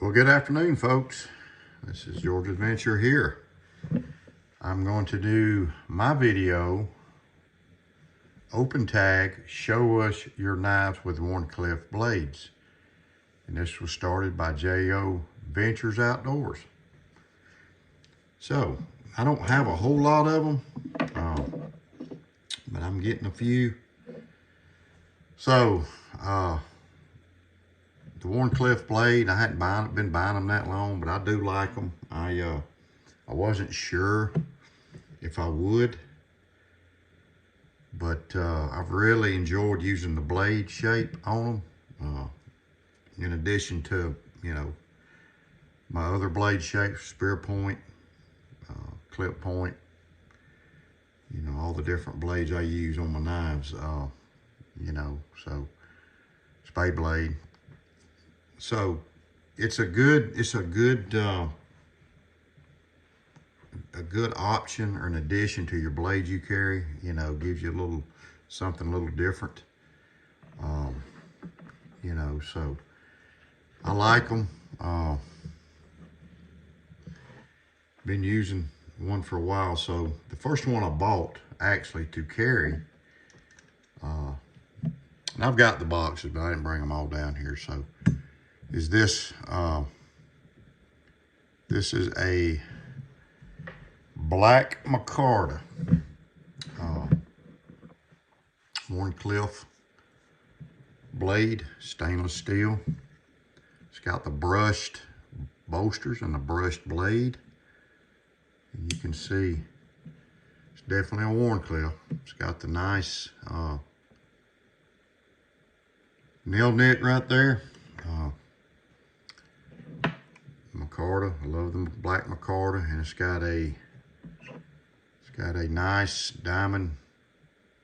Well, good afternoon, folks. This is George Adventure here. I'm going to do my video, open tag, show us your knives with Wharncliffe blades. And this was started by J.O. Ventures Outdoors. So, I don't have a whole lot of them, but I'm getting a few. So, the Wharncliffe blade, I hadn't been buying them that long, but I do like them. I wasn't sure if I would, but I've really enjoyed using the blade shape on them. In addition to, my other blade shapes, spear point, clip point, all the different blades I use on my knives, so spade blade. So it's a good option or an addition to your blades you carry. Gives you a little something a little different. So I like them. Been using one for a while. So the first one I bought actually to carry, and I've got the boxes, but I didn't bring them all down here. So is this, this is a black micarta, Wharncliffe blade, stainless steel. It's got the brushed bolsters and the brushed blade. And you can see it's definitely a Wharncliffe. It's got the nice nail nit right there. Micarta, I love the black micarta, and it's got a nice diamond,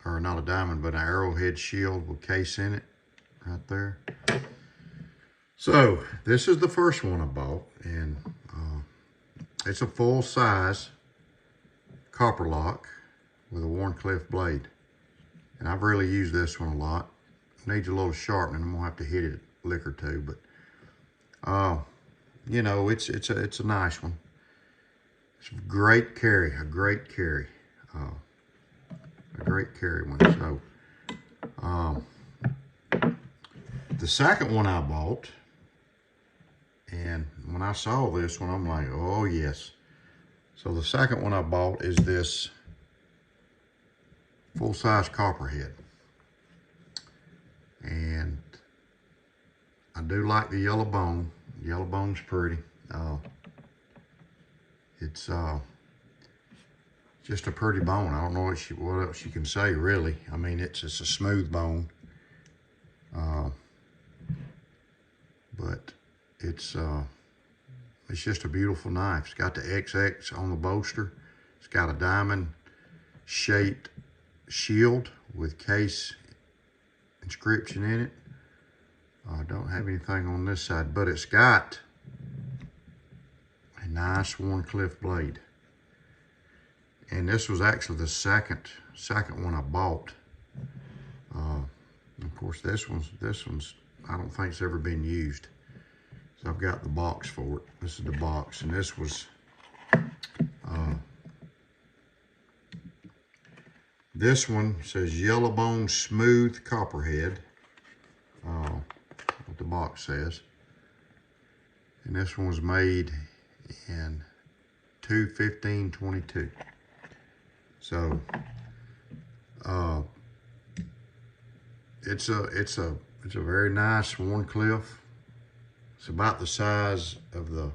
or not a diamond, but an arrowhead shield with case in it right there. So this is the first one I bought, and it's a full size Copperlock with a Wharncliffe blade, and I've really used this one a lot. It needs a little sharpening. I'm gonna have to hit it a lick or two, but it's a nice one. It's a great carry, a great carry one. So the second one I bought, and when I saw this one, I'm like, oh yes. So the second one I bought is this full-size copperhead. And I do like the yellow bone. Yellow bone's pretty. It's just a pretty bone. I don't know what else you can say, really. I mean, it's a smooth bone. But it's just a beautiful knife. It's got the XX on the bolster. It's got a diamond shaped shield with case inscription in it. I don't have anything on this side, but it's got a nice Wharncliffe blade. And this was actually the second one I bought. Of course, this one's I don't think it's ever been used. So I've got the box for it. This is the box, and this was this one says yellow bone smooth copperhead. What the box says. And this one was made in 2/15/22. So it's a very nice Wharncliffe. It's about the size of the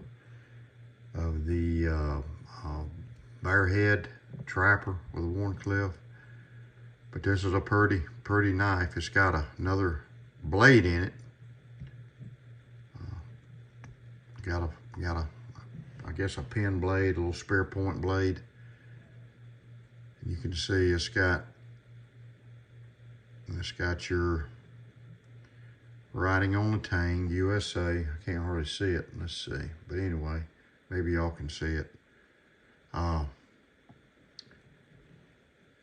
bearhead trapper with a Wharncliffe, but this is a pretty knife. It's got another blade in it. Got I guess a pin blade, a little spear point blade. And you can see it's got your writing on the tang, USA. I can't hardly see it. Let's see. But anyway, maybe y'all can see it.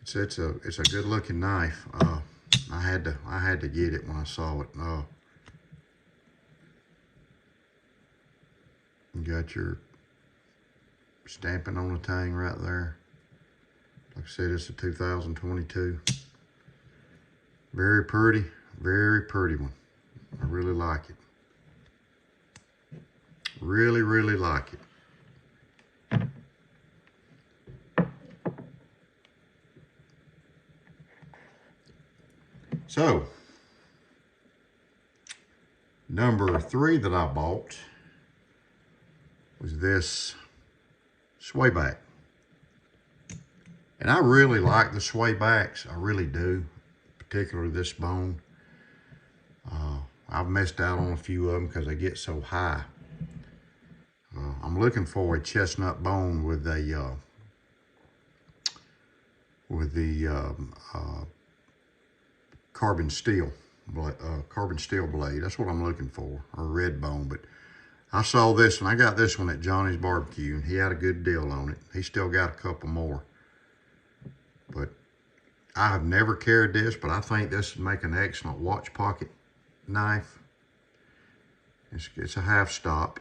It's a good looking knife. I had to get it when I saw it. You got your stamping on the tang right there. Like I said, it's a 2022. Very pretty one. I really like it. Really, really like it. So, number 3 that I bought was this Swayback. And I really like the Swaybacks. I really do, particularly this bone. I've missed out on a few of them because they get so high. I'm looking for a chestnut bone with the carbon steel blade. That's what I'm looking for, or red bone. But I saw this and I got this one at Johnny's Barbecue, and he had a good deal on it. He still got a couple more. But I have never carried this, but I think this would make an excellent watch pocket knife. It's a half stop,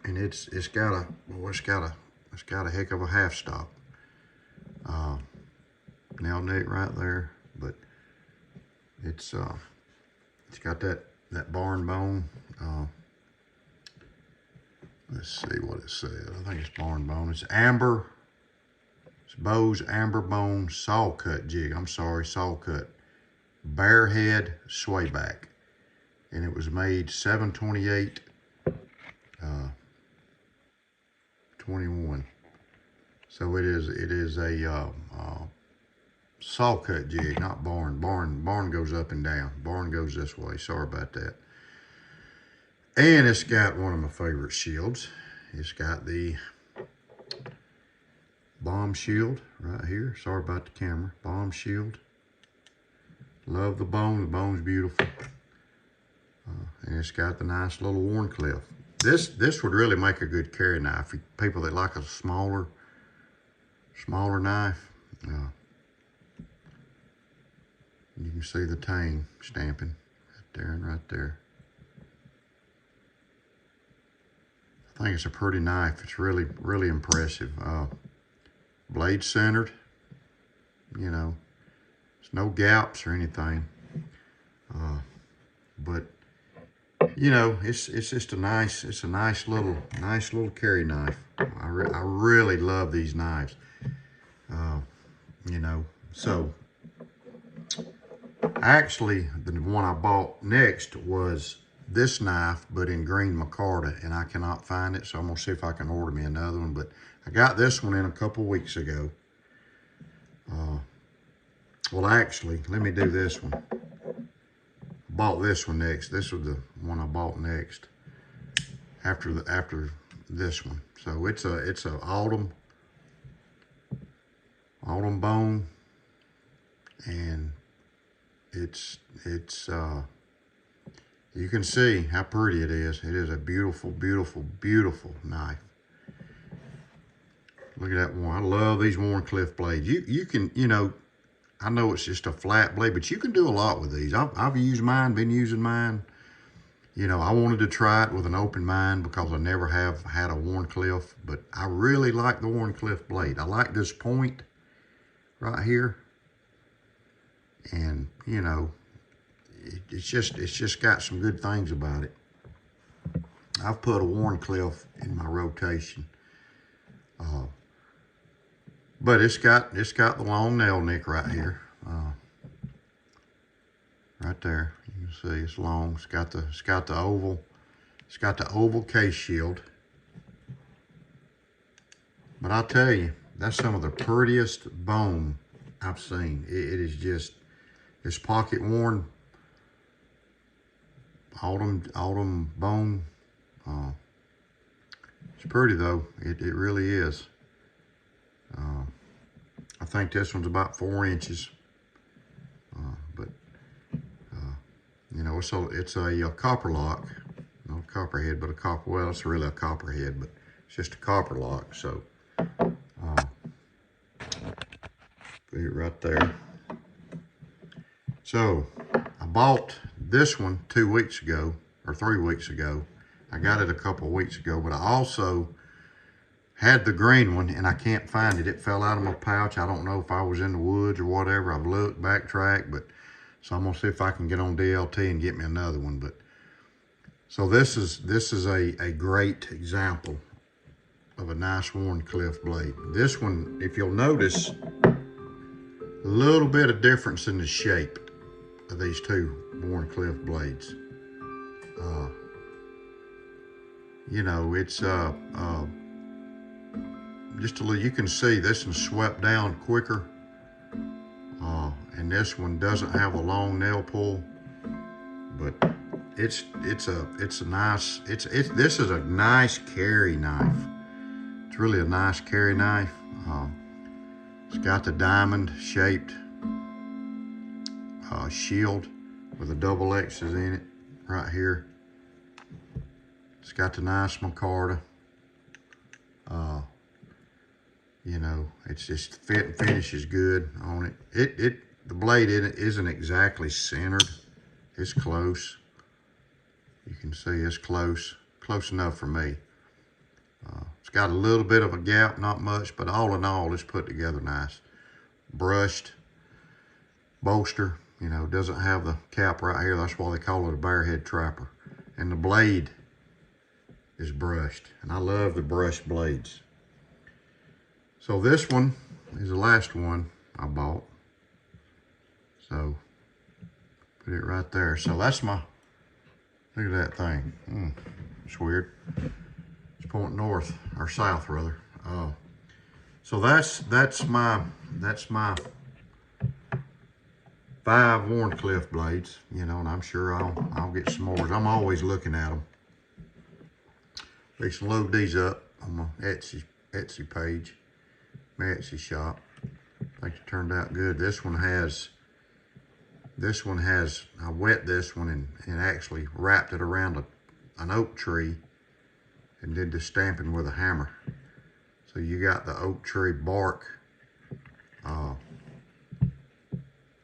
and it's got a heck of a half stop. Nail nick right there, but it's got that barn bone. Let's see what it says. I think it's barn bone. It's amber. It's Bose amber bone saw cut jig. I'm sorry, saw cut. Bearhead Swayback, and it was made 7/28/21. So it is a saw cut jig, not barn. Barn goes up and down. Barn goes this way. Sorry about that. And it's got one of my favorite shields. It's got the bomb shield right here. Sorry about the camera. Bomb shield. Love the bone. The bone's beautiful. And it's got the nice little Wharncliffe. This would really make a good carry knife for people that like a smaller knife. You can see the tang stamping right there and right there. I think it's a pretty knife. It's really, really impressive. Blade centered. You know, there's no gaps or anything. But you know, it's just a nice little carry knife. I really love these knives. You know, so actually the one I bought next was this knife, but in green micarta, and I cannot find it, so I'm gonna see if I can order me another one. But I got this one in a couple weeks ago. Well, actually, let me do this one. Bought this one next. This was the one I bought next after this one. So it's a autumn bone, and it's you can see how pretty it is. It is a beautiful, beautiful, beautiful knife. Look at that one. I love these Wharncliffe blades. You can, you know, I know it's just a flat blade, but you can do a lot with these. I've used mine, been using mine. You know, I wanted to try it with an open mind because I never have had a Wharncliffe, but I really like the Wharncliffe blade. I like this point right here. And, you know, it's just got some good things about it. I've put a Wharncliffe in my rotation. But it's got the long nail nick right here. Right there. You can see it's long. It's got the oval case shield. But I'll tell you, that's some of the prettiest bone I've seen. It is just this pocket worn autumn bone. It's pretty though. It really is. I think this one's about 4 inches. But you know, it's a Copperlock, not a copperhead, but a copper. Well, it's really a copperhead, but it's just a Copperlock. So put it right there. So I bought this one 2 weeks ago or 3 weeks ago I got it a couple of weeks ago, but I also had the green one and I can't find it. It fell out of my pouch. I don't know if I was in the woods or whatever. I've looked, backtracked, but so I'm gonna see if I can get on DLT and get me another one. But so this is a great example of a nice Wharncliffe blade. This one, if you'll notice, a little bit of difference in the shape of these two Wharncliffe blades. You know, it's just a little, you can see this one swept down quicker, and this one doesn't have a long nail pull, but this is a nice carry knife. It's really a nice carry knife. It's got the diamond shaped shield with the double X's in it right here. It's got the nice micarta. You know, it's just fit and finish is good on it. The blade in it isn't exactly centered. It's close. You can see it's close enough for me. It's got a little bit of a gap, not much, but all in all, it's put together nice. Brushed bolster, you know, doesn't have the cap right here. That's why they call it a bearhead trapper. And the blade is brushed, and I love the brushed blades. So this one is the last one I bought. So put it right there. So that's my, look at that thing. It's weird. It's pointing north, or south rather. So that's my 5 Wharncliffe blades, you know, and I'm sure I'll get some more. I'm always looking at them. Fix and load these up on my Etsy page, my Etsy shop. I think it turned out good. This one has, I wet this one and actually wrapped it around an oak tree and did the stamping with a hammer. So you got the oak tree bark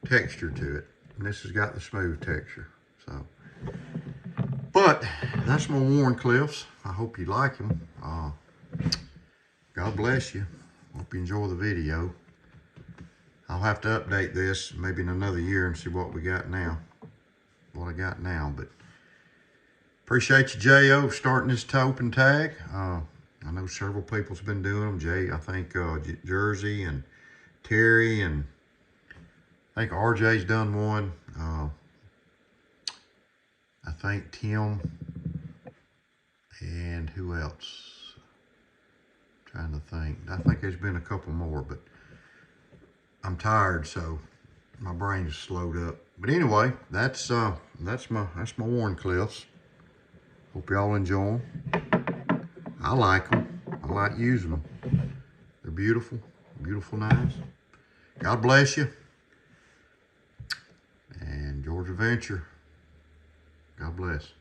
texture to it. And this has got the smooth texture. So, but that's my Wharncliffes. I hope you like them. God bless you. Hope you enjoy the video. I'll have to update this maybe in another year and see what we got now. What I got now, but appreciate you, J.O., starting this tope and tag. I know several people's been doing them. Jay, I think Jersey and Terry, and I think RJ's done one. I think Tim, and who else? I'm trying to think. I think there's been a couple more, but I'm tired, so my brain's slowed up. But anyway, that's my Wharncliffes. Hope y'all enjoy them. I like them. I like using them. They're beautiful, beautiful knives. God bless you. And Georgia Venture. God bless.